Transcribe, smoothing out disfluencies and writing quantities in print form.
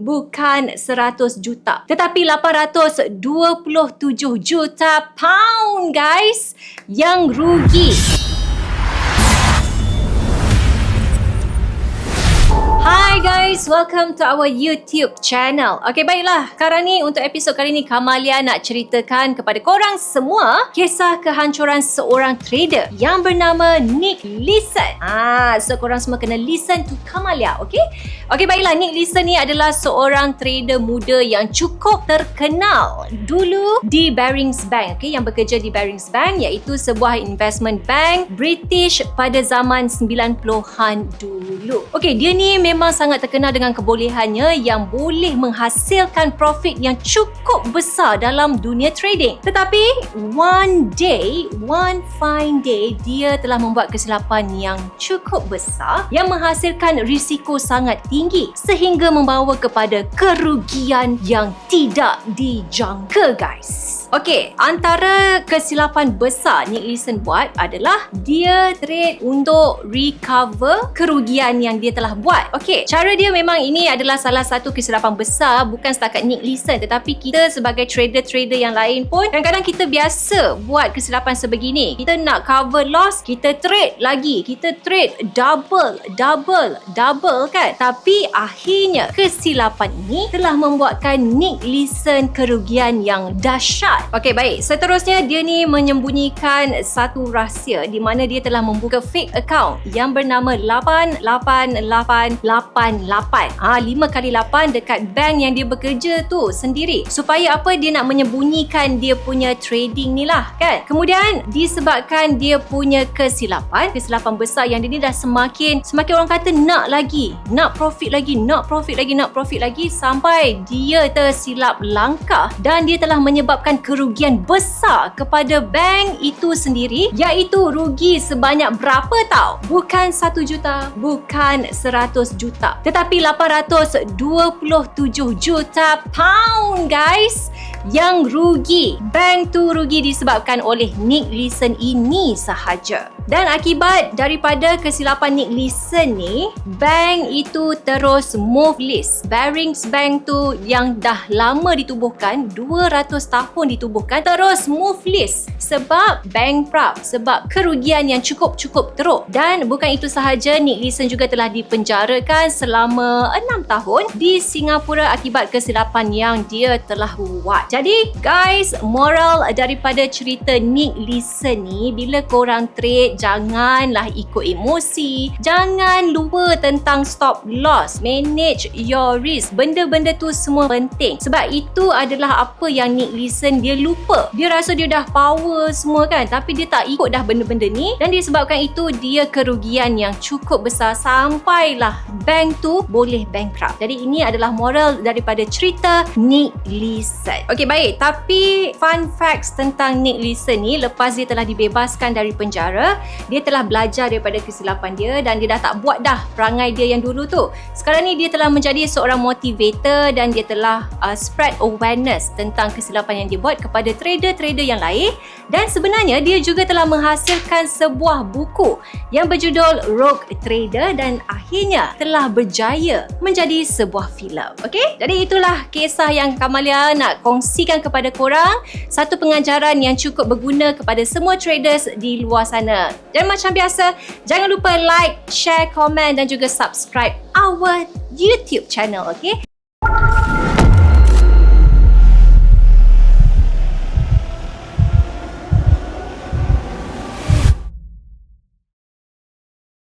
bukan 100 juta, tetapi 827 juta pound, guys, yang rugi. Hi guys, welcome to our YouTube channel. Okay, baiklah. Sekarang ni untuk episod kali ni Kamalia nak ceritakan kepada korang semua kisah kehancuran seorang trader yang bernama Nick Leeson. So korang semua kena listen to Kamalia, okay? Okay, baiklah. Nick Leeson ni adalah seorang trader muda yang cukup terkenal dulu di Barings Bank, okay? Yang bekerja di Barings Bank, iaitu sebuah investment bank British pada zaman 90-an dulu. Okay, dia ni memang sangat terkenal dengan kebolehannya yang boleh menghasilkan profit yang cukup besar dalam dunia trading. Tetapi one fine day, dia telah membuat kesilapan yang cukup besar yang menghasilkan risiko sangat tinggi sehingga membawa kepada kerugian yang tidak dijangka, guys. Okey, antara kesilapan besar Nick Leeson buat adalah dia trade untuk recover kerugian yang dia telah buat. Okey, cara dia memang ini adalah salah satu kesilapan besar, bukan setakat Nick Leeson, tetapi kita sebagai trader-trader yang lain pun kadang-kadang kita biasa buat kesilapan sebegini. Kita nak cover loss, kita trade lagi, kita trade double kan. Tapi akhirnya kesilapan ini telah membuatkan Nick Leeson kerugian yang dahsyat. Okey, baik. Seterusnya, dia ni menyembunyikan satu rahsia di mana dia telah membuka fake account yang bernama 8888. 5 kali 8 dekat bank yang dia bekerja tu sendiri. Supaya apa? Dia nak menyembunyikan dia punya trading ni lah, kan? Kemudian, disebabkan dia punya kesilapan besar yang dia ni dah semakin orang kata nak profit lagi sampai dia tersilap langkah dan dia telah menyebabkan kerugian besar kepada bank itu sendiri, iaitu rugi sebanyak berapa tau? Bukan 1 juta, bukan 100 juta, tetapi 827 juta pound, guys, yang rugi. Bank tu rugi disebabkan oleh Nick Leeson ini sahaja. Dan akibat daripada kesilapan Nick Leeson ni, bank itu terus move list. Barings Bank tu yang dah lama ditubuhkan, 200 tahun ditubuhkan, terus move list sebab bankrupt, sebab kerugian yang cukup teruk. Dan bukan itu sahaja, Nick Leeson juga telah dipenjarakan selama 6 tahun di Singapura akibat kesilapan yang dia telah buat. Jadi guys, moral daripada cerita Nick Leeson ni, bila korang trade, janganlah ikut emosi, jangan lupa tentang stop loss, manage your risk. Benda-benda tu semua penting. Sebab itu adalah apa yang Nick Leeson dia lupa. Dia rasa dia dah power semua kan, tapi dia tak ikut dah benda-benda ni, dan disebabkan itu dia kerugian yang cukup besar sampailah bank tu boleh bankrupt. Jadi ini adalah moral daripada cerita Nick Leeson. Okey, baik. Tapi fun facts tentang Nick Leeson ni, lepas dia telah dibebaskan dari penjara, dia telah belajar daripada kesilapan dia dan dia dah tak buat dah perangai dia yang dulu tu. Sekarang ni dia telah menjadi seorang motivator dan dia telah spread awareness tentang kesilapan yang dia buat kepada trader-trader yang lain. Dan sebenarnya dia juga telah menghasilkan sebuah buku yang berjudul Rogue Trader dan akhirnya telah berjaya menjadi sebuah filem. Okey? Jadi itulah kisah yang Kamalia nak kongsikan kepada korang. Satu pengajaran yang cukup berguna kepada semua traders di luar sana. Dan macam biasa, jangan lupa like, share, komen dan juga subscribe our YouTube channel, okey?